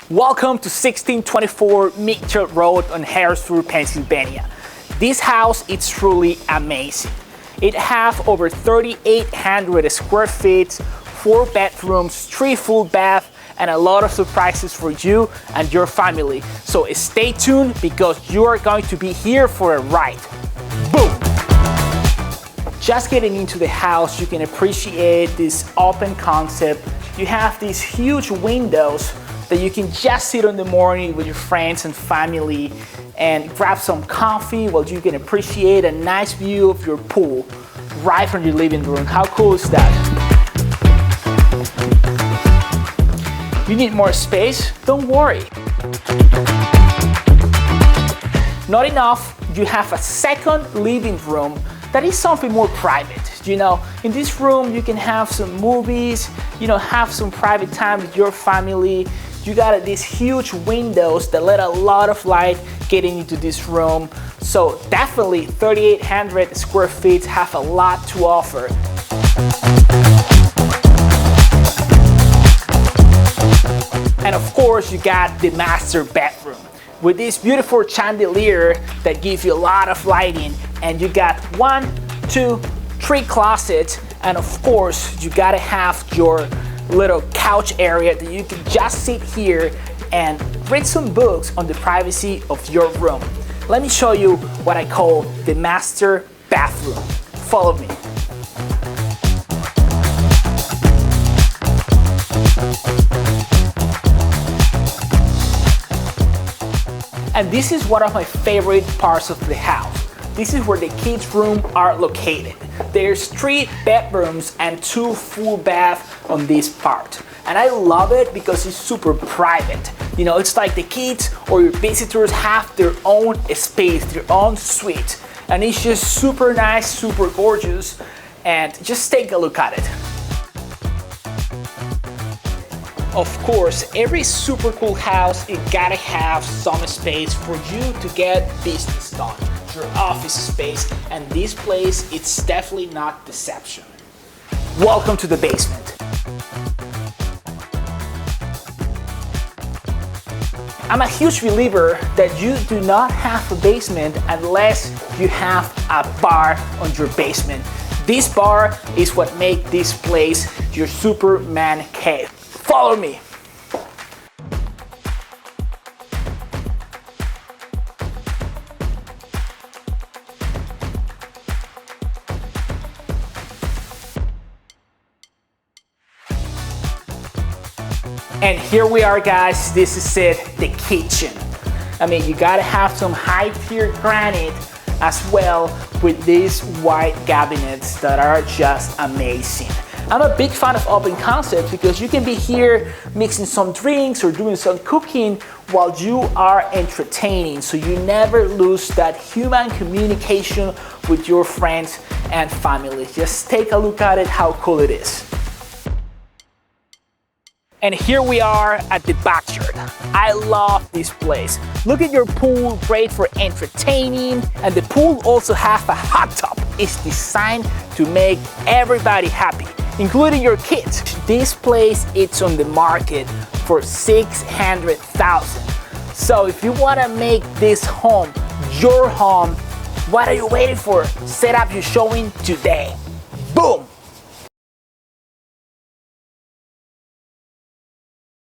Welcome to 1624 Mitchell Road on Harrisburg, Pennsylvania. This house is truly amazing. It has over 3,800 square feet, 4 bedrooms, 3 full baths, and a lot of surprises for you and your family. So stay tuned because you are going to be here for a ride. Boom! Just getting into the house, you can appreciate this open concept. You have these huge windows that you can just sit in the morning with your friends and family and grab some coffee while you can appreciate a nice view of your pool right from your living room. How cool is that? You need more space? Don't worry. Not enough, you have a second living room that is something more private. You know, in this room you can have some movies, have some private time with your family. You got these huge windows that let a lot of light getting into this room. So definitely 3,800 square feet have a lot to offer. And of course you got the master bedroom with this beautiful chandelier that gives you a lot of lighting, and you got 1, 2, 3 closets, and of course you gotta have your little couch area that you can just sit here and read some books on the privacy of your room. Let me show you what I call the master bathroom. Follow me. And this is one of my favorite parts of the house. This is where the kids' rooms are located. There's 3 bedrooms and 2 full baths on this part. And I love it because it's super private. It's like the kids or your visitors have their own space, their own suite. And it's just super nice, super gorgeous. And just take a look at it. Of course, every super cool house, it gotta have some space for you to get business done. Your office space, and this place, it's definitely not deception. Welcome to the basement. I'm a huge believer that you do not have a basement unless you have a bar on your basement. This bar is what makes this place your Superman cave. Follow me. And here we are, guys. This is it, the kitchen. You gotta have some high tier granite as well with these white cabinets that are just amazing. I'm a big fan of open concepts because you can be here mixing some drinks or doing some cooking while you are entertaining, so you never lose that human communication with your friends and family. Just take a look at it, how cool it is. And here we are at the backyard. I love this place. Look at your pool, great for entertaining. And the pool also has a hot tub. It's designed to make everybody happy, including your kids. This place, it's on the market for $600,000. So if you wanna make this home your home, what are you waiting for? Set up your showing today. Boom!